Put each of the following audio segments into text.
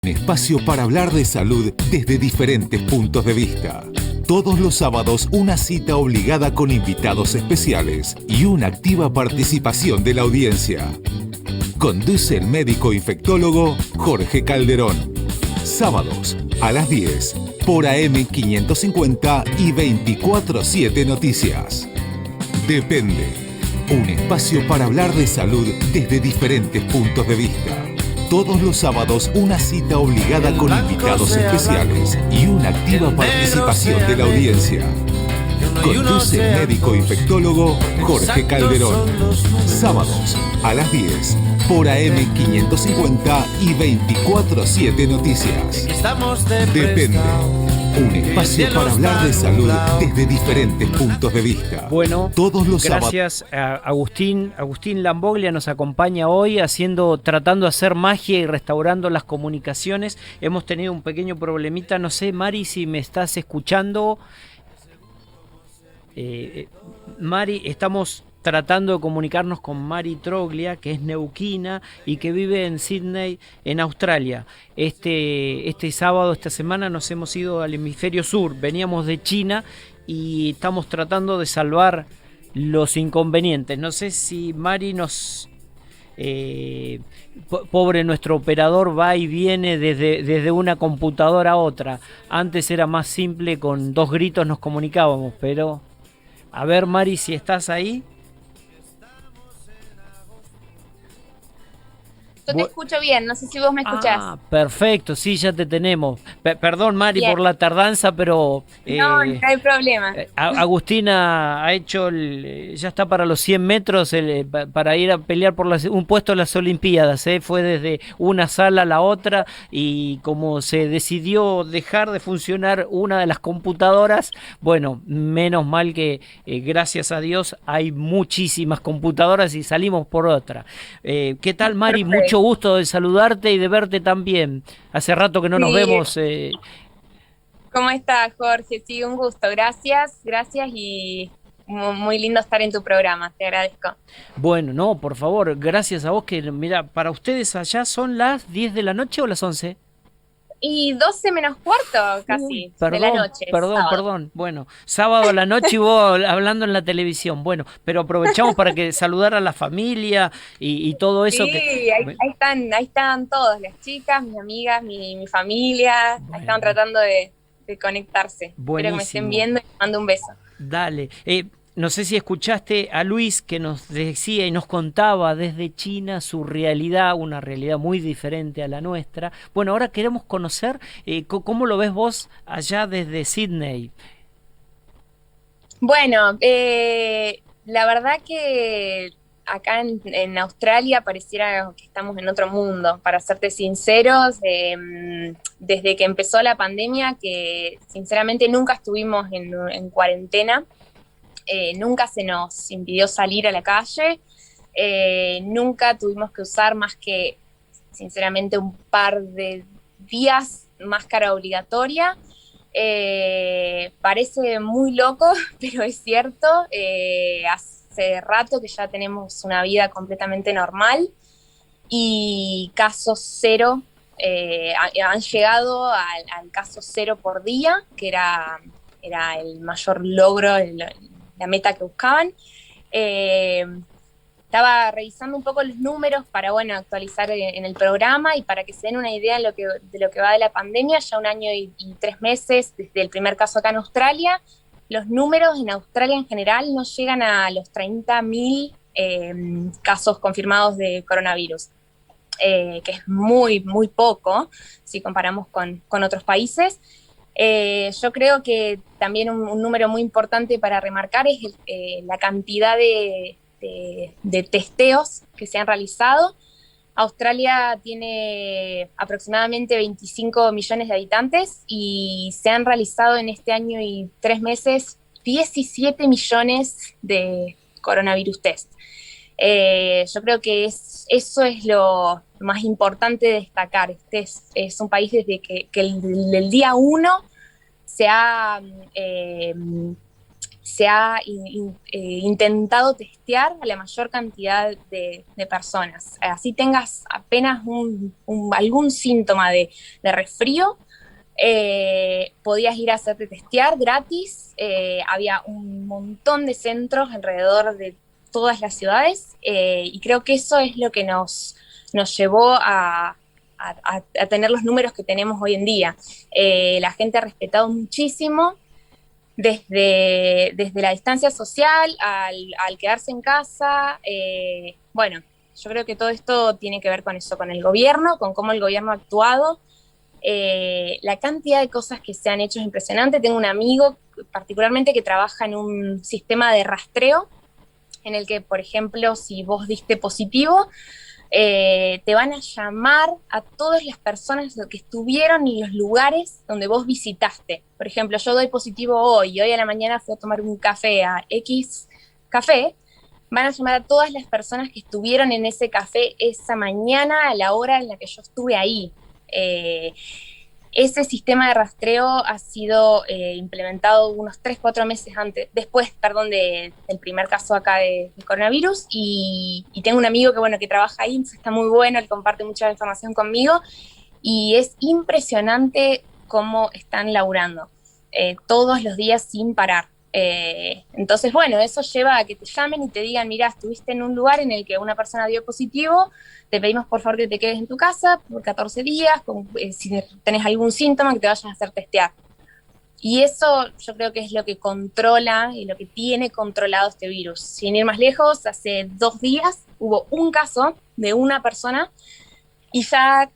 Un espacio para hablar de salud desde diferentes puntos de vista. Todos los sábados una cita obligada con invitados especiales y una activa participación de la audiencia. Conduce el médico infectólogo Jorge Calderón. Sábados a las 10 por AM 550 y 24/7 Noticias. Depende. Un espacio para hablar de salud desde diferentes puntos de vista. Todos los sábados una cita obligada con invitados especiales y una activa participación de la audiencia. Conduce el médico infectólogo Jorge Calderón. Sábados a las 10 por AM 550 y 24/7 Noticias. Depende. Un espacio para hablar de salud desde diferentes puntos de vista. Bueno, todos los gracias a Agustín Lamboglia nos acompaña hoy tratando de hacer magia y restaurando las comunicaciones. Hemos tenido un pequeño problemita, no sé, Mari, si me estás escuchando. Mari, estamos tratando de comunicarnos con Mari Troglia, que es neuquina y que vive en Sydney, en Australia. Este sábado, esta semana, nos hemos ido al hemisferio sur. Veníamos de China y estamos tratando de salvar los inconvenientes. No sé si Mari nos... pobre nuestro operador va y viene desde una computadora a otra. Antes era más simple, con 2 gritos nos comunicábamos, pero... A ver, Mari, si estás ahí. Yo te escucho bien, no sé si vos me escuchás. Ah, perfecto, sí, ya te tenemos. Perdón, Mari, Bien. por la tardanza, pero... No hay problema. Agustina ha hecho, ya está para los 100 metros para ir a pelear por un puesto en las Olimpiadas. Fue desde una sala a la otra y como se decidió dejar de funcionar una de las computadoras, bueno, menos mal que gracias a Dios hay muchísimas computadoras y salimos por otra. ¿Qué tal, Mari? Perfecto. Mucho gusto de saludarte y de verte también. Hace rato que no nos vemos. ¿Cómo estás, Jorge? Sí, un gusto. Gracias y muy lindo estar en tu programa. Te agradezco. Bueno, no, por favor, gracias a vos que, mira, para ustedes allá son las 10 de la noche o las 11. Y 12 menos cuarto casi de la noche. Perdón. Bueno, sábado a la noche y vos hablando en la televisión. Bueno, pero aprovechamos para saludar a la familia y todo eso. Sí, que... ahí están todos, las chicas, mis amigas, mi familia. Bueno. Ahí están tratando de conectarse. Buenísimo. Espero que me estén viendo y les mando un beso. Dale. No sé si escuchaste a Luis que nos decía y nos contaba desde China su realidad, una realidad muy diferente a la nuestra. Bueno, ahora queremos conocer cómo lo ves vos allá desde Sydney. Bueno, la verdad que acá en Australia pareciera que estamos en otro mundo, para serte sinceros. Desde que empezó la pandemia, que sinceramente nunca estuvimos en cuarentena. Nunca se nos impidió salir a la calle, nunca tuvimos que usar más que, sinceramente, un par de días máscara obligatoria. Parece muy loco, pero es cierto. Hace rato que ya tenemos una vida completamente normal y casos cero. Han llegado al caso 0 por día, que era el mayor logro, la meta que buscaban. Estaba revisando un poco los números para, bueno, actualizar en el programa y para que se den una idea de lo que va de la pandemia. Ya 1 año y 3 meses desde el primer caso acá en Australia. Los números en Australia en general no llegan a los 30.000 casos confirmados de coronavirus, que es muy, muy poco si comparamos con otros países. Yo creo que también un número muy importante para remarcar es la cantidad de testeos que se han realizado. Australia tiene aproximadamente 25 millones de habitantes y se han realizado en este año y 3 meses 17 millones de coronavirus test. Yo creo que eso es lo más importante de destacar. Este es un país desde que el día 1 se ha se ha intentado testear a la mayor cantidad de personas. Así tengas apenas algún síntoma de resfrío, podías ir a hacerte testear gratis. Había un montón de centros alrededor de todas las ciudades, y creo que eso es lo que nos llevó a tener los números que tenemos hoy en día. La gente ha respetado muchísimo desde la distancia social al quedarse en casa. Bueno, yo creo que todo esto tiene que ver con eso, con el gobierno, con cómo el gobierno ha actuado. La cantidad de cosas que se han hecho es impresionante. Tengo un amigo particularmente que trabaja en un sistema de rastreo en el que, por ejemplo, si vos diste positivo, te van a llamar a todas las personas que estuvieron en los lugares donde vos visitaste. Por ejemplo, yo doy positivo hoy, y hoy a la mañana fui a tomar un café a X café. Van a llamar a todas las personas que estuvieron en ese café esa mañana a la hora en la que yo estuve ahí. Ese sistema de rastreo ha sido implementado unos 3-4 meses después del primer caso acá de coronavirus, y tengo un amigo que trabaja ahí, entonces está muy bueno, él comparte mucha información conmigo, y es impresionante cómo están laburando todos los días sin parar. Entonces, bueno, eso lleva a que te llamen y te digan, mira, estuviste en un lugar en el que una persona dio positivo, te pedimos por favor que te quedes en tu casa por 14 días, si tenés algún síntoma, que te vayas a hacer testear. Y eso yo creo que es lo que controla y lo que tiene controlado este virus. Sin ir más lejos, hace 2 días hubo un caso de una persona y ya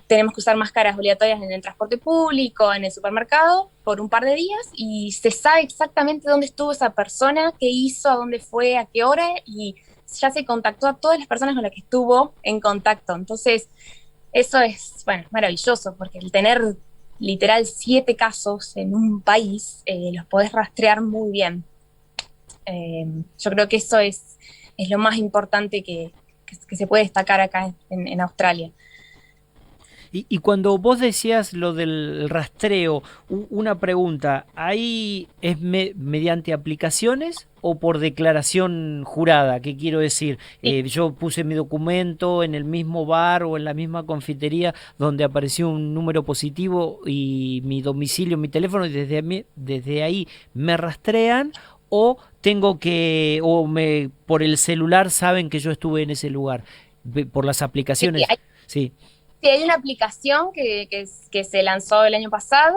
tenemos que usar máscaras obligatorias en el transporte público, en el supermercado, por un par de días, y se sabe exactamente dónde estuvo esa persona, qué hizo, a dónde fue, a qué hora, y ya se contactó a todas las personas con las que estuvo en contacto. Entonces, eso es, maravilloso, porque el tener literal 7 casos en un país, los podés rastrear muy bien. Yo creo que eso es lo más importante que se puede destacar acá en Australia. Y cuando vos decías lo del rastreo, una pregunta, ¿ahí es mediante aplicaciones o por declaración jurada? ¿Qué quiero decir? Yo puse mi documento en el mismo bar o en la misma confitería donde apareció un número positivo y mi domicilio, mi teléfono, y desde ahí me rastrean, o por el celular saben que yo estuve en ese lugar, por las aplicaciones. Sí. Sí, hay una aplicación que se lanzó el año pasado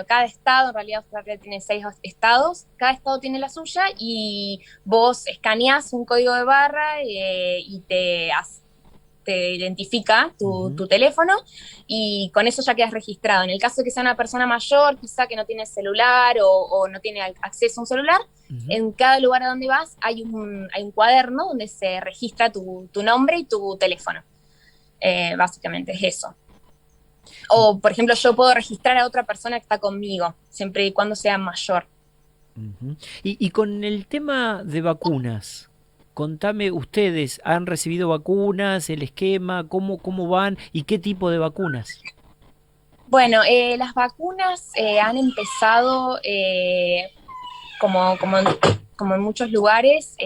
cada estado, en realidad Australia tiene 6 estados, cada estado tiene la suya, y vos escaneás un código de barra y te identifica tu teléfono, y con eso ya quedas registrado. En el caso de que sea una persona mayor, quizá que no tiene celular o no tiene acceso a un celular, en cada lugar a donde vas hay un cuaderno donde se registra tu nombre y tu teléfono. Básicamente es eso. O, por ejemplo, yo puedo registrar a otra persona que está conmigo, siempre y cuando sea mayor. Y con el tema de vacunas, contame, ¿ustedes han recibido vacunas, el esquema, cómo van y qué tipo de vacunas? Bueno, las vacunas han empezado como en muchos lugares,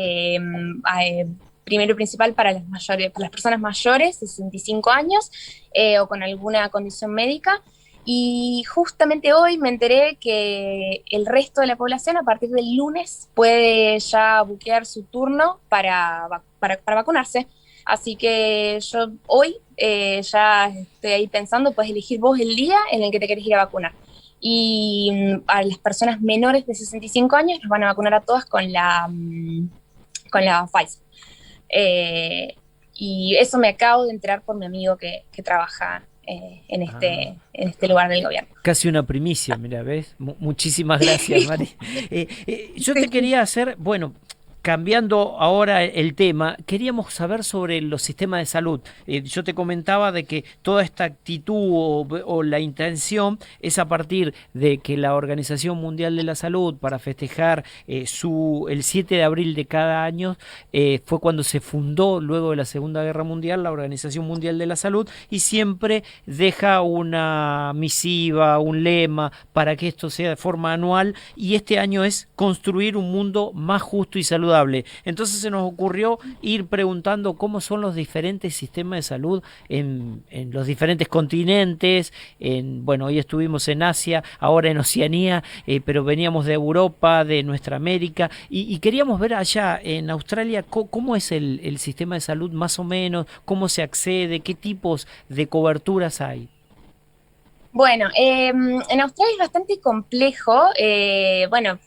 primero y principal para las personas mayores, 65 años, o con alguna condición médica. Y justamente hoy me enteré que el resto de la población a partir del lunes puede ya buquear su turno para vacunarse. Así que yo hoy ya estoy ahí pensando, puedes elegir vos el día en el que te querés ir a vacunar. Y a las personas menores de 65 años nos van a vacunar a todas con la Pfizer. Y eso me acabo de enterar por mi amigo que trabaja en este lugar del gobierno. Casi una primicia, mira, ¿ves? Muchísimas gracias, Mari. Yo te quería hacer, Cambiando ahora el tema, queríamos saber sobre los sistemas de salud. Yo te comentaba de que toda esta actitud o la intención es a partir de que la Organización Mundial de la Salud, para festejar el 7 de abril de cada año, fue cuando se fundó luego de la Segunda Guerra Mundial la Organización Mundial de la Salud, y siempre deja una misiva, un lema para que esto sea de forma anual, y este año es construir un mundo más justo y saludable. Entonces se nos ocurrió ir preguntando cómo son los diferentes sistemas de salud en los diferentes continentes. Bueno, hoy estuvimos en Asia, ahora en Oceanía, pero veníamos de Europa, de nuestra América, y queríamos ver allá en Australia cómo es el sistema de salud más o menos, cómo se accede, qué tipos de coberturas hay. Bueno, en Australia es bastante complejo. Bueno,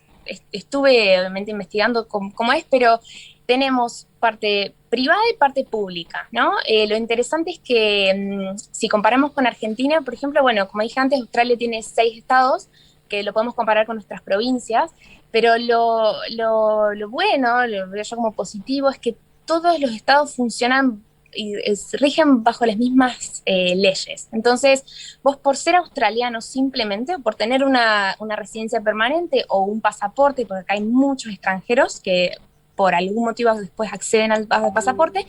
estuve obviamente investigando cómo es, pero tenemos parte privada y parte pública, ¿no? Lo interesante es que si comparamos con Argentina, por ejemplo, bueno, como dije antes, Australia tiene 6 estados, que lo podemos comparar con nuestras provincias, pero lo bueno, lo veo yo como positivo, es que todos los estados funcionan y rigen bajo las mismas leyes. Entonces, vos por ser australiano simplemente, por tener una residencia permanente o un pasaporte, porque acá hay muchos extranjeros que por algún motivo después acceden al pasaporte,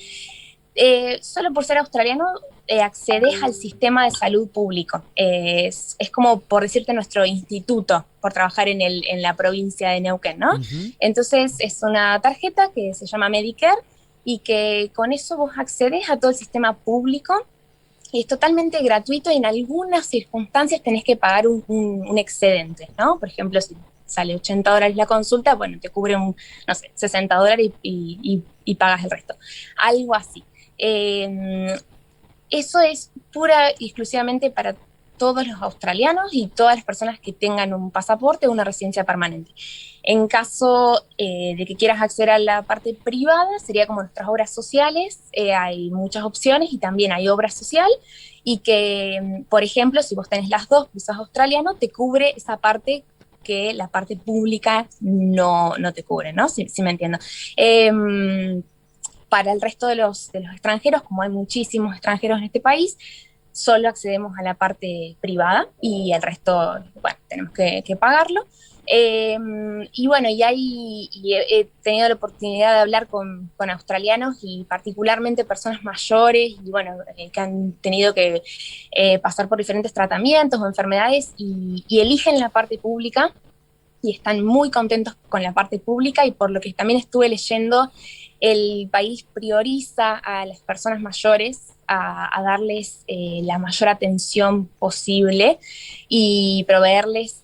solo por ser australiano accedes al sistema de salud público. Es como, por decirte, nuestro instituto, por trabajar en la provincia de Neuquén, ¿no? Uh-huh. Entonces, es una tarjeta que se llama Medicare, y que con eso vos accedes a todo el sistema público y es totalmente gratuito, y en algunas circunstancias tenés que pagar un excedente, ¿no? Por ejemplo, si sale $80 la consulta, bueno, te cubre no sé, $60 y pagas el resto. Algo así. Eso es pura y exclusivamente para todos los australianos y todas las personas que tengan un pasaporte o una residencia permanente. En caso de que quieras acceder a la parte privada, sería como nuestras obras sociales. Hay muchas opciones y también hay obra social, y que, por ejemplo, si vos tenés las dos, sos australiano, te cubre esa parte que la parte pública no te cubre, ¿no? Si me entiendo. Para el resto de los extranjeros, como hay muchísimos extranjeros en este país, solo accedemos a la parte privada y el resto, bueno, tenemos que pagarlo. Y bueno, he tenido la oportunidad de hablar con australianos y particularmente personas mayores y bueno, que han tenido que pasar por diferentes tratamientos o enfermedades y eligen la parte pública y están muy contentos con la parte pública, y por lo que también estuve leyendo, el país prioriza a las personas mayores a darles la mayor atención posible y proveerles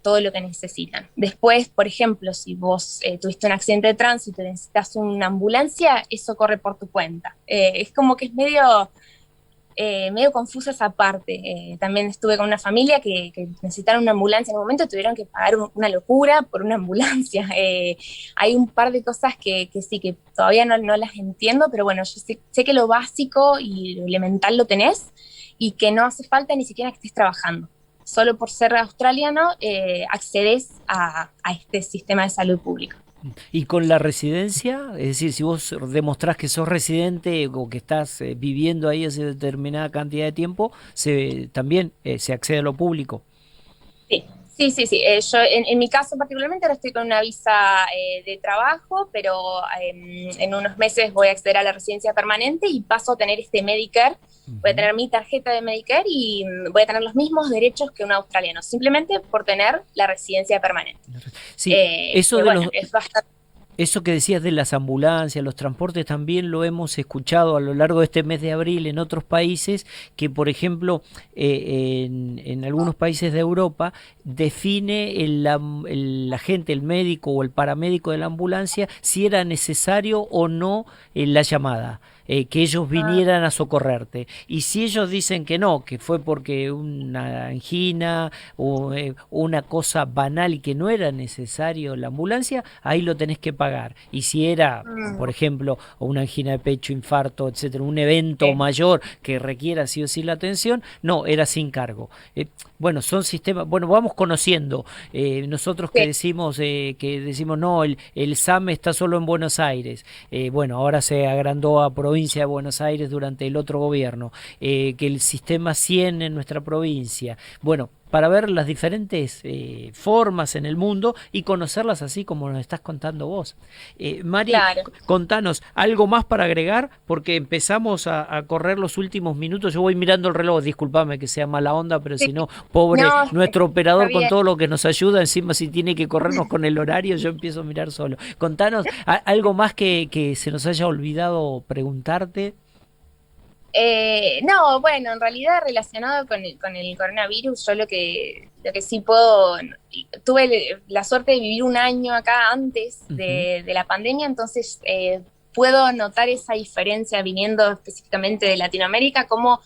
todo lo que necesitan. Después, por ejemplo, si vos tuviste un accidente de tránsito y necesitas una ambulancia, eso corre por tu cuenta. Es como que es medio confusa esa parte. También estuve con una familia que necesitaron una ambulancia en un momento, tuvieron que pagar una locura por una ambulancia. Hay un par de cosas que sí, que todavía no las entiendo, pero bueno, yo sé que lo básico y lo elemental lo tenés y que no hace falta ni siquiera que estés trabajando. Solo por ser australiano accedes a este sistema de salud pública. Y con la residencia, es decir, si vos demostrás que sos residente o que estás viviendo ahí hace determinada cantidad de tiempo, también se accede a lo público. Sí. Yo en mi caso particularmente ahora estoy con una visa de trabajo, pero en unos meses voy a acceder a la residencia permanente y paso a tener este Medicare. Voy a tener mi tarjeta de Medicare y voy a tener los mismos derechos que un australiano, simplemente por tener la residencia permanente. Sí, es bastante... Eso que decías de las ambulancias, los transportes, también lo hemos escuchado a lo largo de este mes de abril en otros países, que por ejemplo en algunos países de Europa define el agente, el médico o el paramédico de la ambulancia si era necesario o no la llamada. que ellos vinieran a socorrerte. Y si ellos dicen que no, que fue porque una angina o una cosa banal y que no era necesario la ambulancia, ahí lo tenés que pagar. Y si era, por ejemplo, una angina de pecho, infarto, etcétera, un evento mayor que requiera sí o sí la atención, no, era sin cargo. Bueno, son sistemas, bueno, vamos conociendo. Nosotros que decimos no, el SAM está solo en Buenos Aires. Bueno, ahora se agrandó a provincia de Buenos Aires durante el otro gobierno. Que el sistema 100 en nuestra provincia. Bueno, para ver las diferentes formas en el mundo y conocerlas así como nos estás contando vos. Mari, Claro. contanos, ¿algo más para agregar? Porque empezamos a correr los últimos minutos. Yo voy mirando el reloj, discúlpame que sea mala onda, pero Sí. si no, pobre No, nuestro está operador con bien. todo lo que nos ayuda, encima si tiene que corrernos con el horario, yo empiezo a mirar solo. Contanos, ¿algo más que se nos haya olvidado preguntarte? No, bueno, en realidad relacionado con el coronavirus, yo lo que sí puedo, tuve la suerte de vivir un año acá antes Ujú. de la pandemia, entonces puedo notar esa diferencia viniendo específicamente de Latinoamérica, como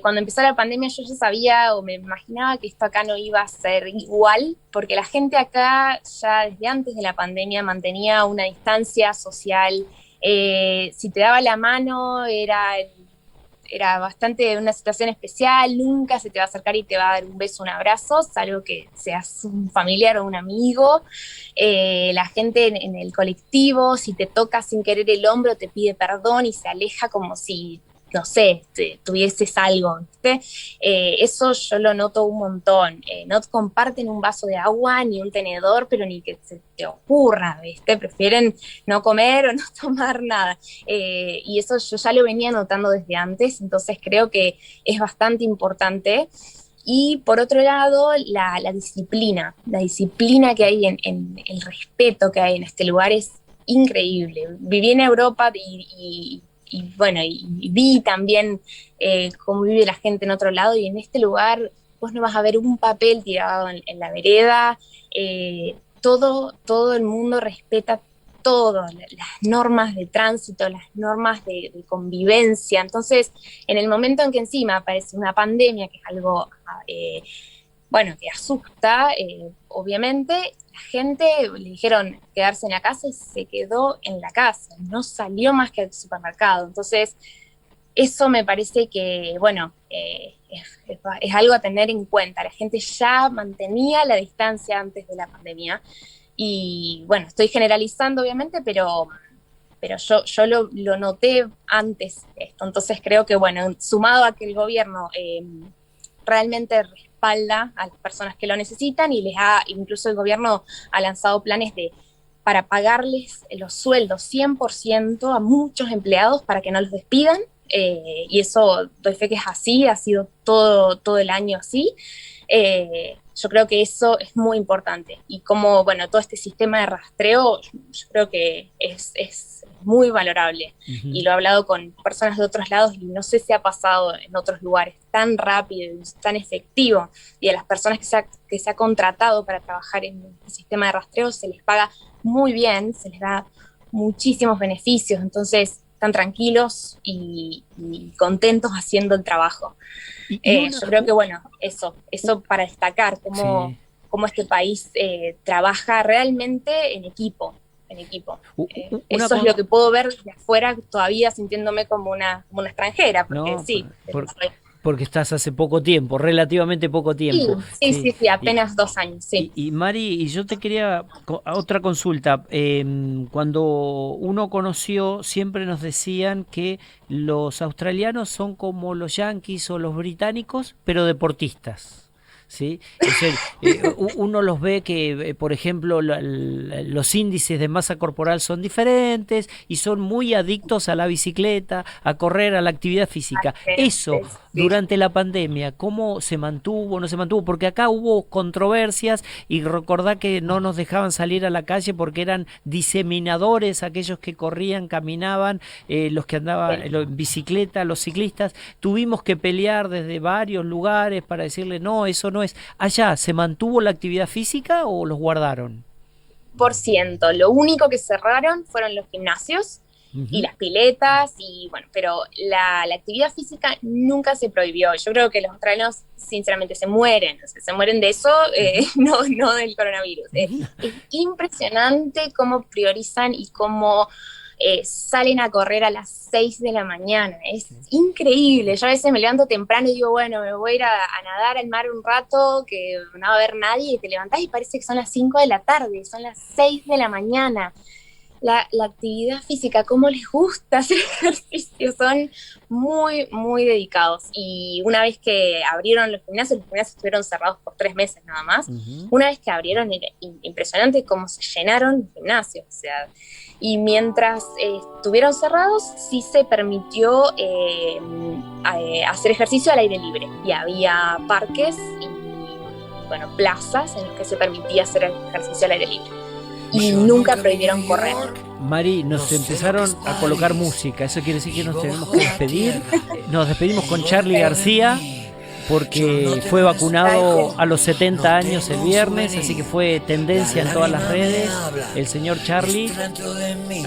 cuando empezó la pandemia yo ya sabía o me imaginaba que esto acá no iba a ser igual, porque la gente acá ya desde antes de la pandemia mantenía una distancia social. Si te daba la mano era bastante una situación especial, nunca se te va a acercar y te va a dar un beso, un abrazo, salvo que seas un familiar o un amigo. La gente en el colectivo, si te toca sin querer el hombro, te pide perdón y se aleja como si, no sé, tuvieses algo, ¿viste? Eso yo lo noto un montón. No comparten un vaso de agua ni un tenedor, pero ni que se te ocurra, ¿viste? Prefieren no comer o no tomar nada. Y eso yo ya lo venía notando desde antes, entonces creo que es bastante importante. Y por otro lado, la disciplina que hay en el respeto que hay en este lugar es increíble. Viví en Europa y bueno, y vi también cómo vive la gente en otro lado, y en este lugar vos no vas a ver un papel tirado en la vereda. Todo el mundo respeta todo, las normas de tránsito, las normas de convivencia. Entonces, en el momento en que encima aparece una pandemia, que es algo, bueno, que asusta, obviamente, la gente le dijeron quedarse en la casa y se quedó en la casa, no salió más que al supermercado. Entonces, eso me parece que, bueno, es algo a tener en cuenta. La gente ya mantenía la distancia antes de la pandemia. Y bueno, estoy generalizando obviamente, pero yo lo noté antes esto. Entonces creo que, bueno, sumado a que el gobierno realmente respalda a las personas que lo necesitan y incluso el gobierno ha lanzado planes para pagarles los sueldos 100% a muchos empleados para que no los despidan. Y eso doy fe que es así, ha sido todo el año así. Yo creo que eso es muy importante. Y como, bueno, todo este sistema de rastreo, yo creo que es muy valorable. Ujú. Y lo he hablado con personas de otros lados y no sé si ha pasado en otros lugares tan rápido y tan efectivo. Y a las personas que se ha contratado para trabajar en el sistema de rastreo se les paga muy bien, se les da muchísimos beneficios. Entonces, están tranquilos y contentos haciendo el trabajo. Y una, Yo creo que, bueno, eso para destacar sí. cómo este país trabaja realmente en equipo. Una Eso es lo que puedo ver de afuera, todavía sintiéndome como una extranjera, porque no, sí, porque estás hace poco tiempo, relativamente poco sí, tiempo. sí, Sí. sí, sí, apenas 2 años, sí. Y Mari, y yo te quería otra consulta. Cuando uno conoció, siempre nos decían que los australianos son como los yanquis o los británicos, pero deportistas. ¿Sí? Es decir, uno los ve que, por ejemplo, los índices de masa corporal son diferentes y son muy adictos a la bicicleta, a correr, a la actividad física. Eso, Sí. durante la pandemia, ¿cómo se mantuvo, no se mantuvo? Porque acá hubo controversias y recordá que no nos dejaban salir a la calle porque eran diseminadores aquellos que corrían, caminaban, los que andaban en bicicleta, los ciclistas. Tuvimos que pelear desde varios lugares para decirle, no, eso no es. Allá, ¿se mantuvo la actividad física o los guardaron? Lo único que cerraron fueron los gimnasios. y las piletas, y bueno, pero la actividad física nunca se prohibió. Yo creo que los australianos sinceramente se mueren, o sea, se mueren de eso, no del coronavirus. Es impresionante cómo priorizan y cómo salen a correr a las 6 de la mañana, es increíble. Yo a veces me levanto temprano y digo, bueno, me voy a ir a nadar al mar un rato, que no va a haber nadie, y te levantás y parece que son las 5 de la tarde, son las 6 de la mañana. La actividad física, cómo les gusta hacer ejercicio, son muy, muy dedicados. Y una vez que abrieron los gimnasios estuvieron cerrados por 3 meses nada más. Una vez que abrieron, era impresionante cómo se llenaron los gimnasios. O sea, y mientras estuvieron cerrados, sí se permitió hacer ejercicio al aire libre. Y había parques y, bueno, plazas en los que se permitía hacer ejercicio al aire libre. Y nunca prohibieron correr. Mari, nos empezaron a colocar música. Eso quiere decir que nos tenemos que despedir. Nos despedimos con Charly García, porque fue vacunado a los 70 años el viernes, así que fue tendencia en todas las redes, el señor Charly.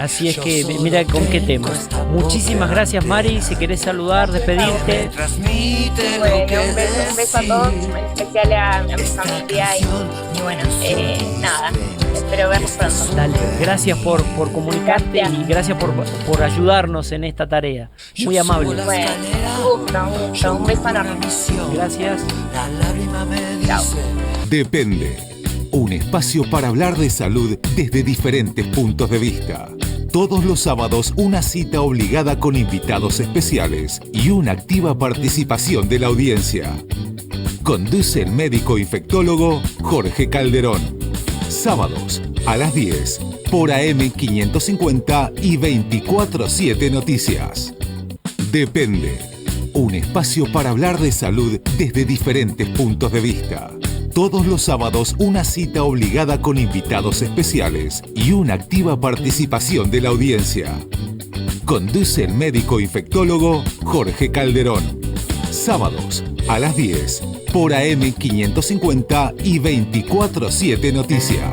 Así es que mira con qué tema. Muchísimas gracias, Mari. Si querés saludar, despedirte. Bueno, un beso a todos, en especial a mi familia y bueno, nada, espero verlos pronto. Dale, gracias por comunicarte. Gracias. Y gracias por ayudarnos en esta tarea. Muy amable. Bueno, un beso enorme. Gracias. Chao. Depende. Un espacio para hablar de salud desde diferentes puntos de vista. Todos los sábados una cita obligada con invitados especiales y una activa participación de la audiencia. Conduce el médico infectólogo Jorge Calderón. Sábados a las 10 por AM 550 y 24/7 Noticias. Depende. Un espacio para hablar de salud desde diferentes puntos de vista. Todos los sábados una cita obligada con invitados especiales y una activa participación de la audiencia. Conduce el médico infectólogo Jorge Calderón. Sábados a las 10 por AM 550 y 24/7 Noticias.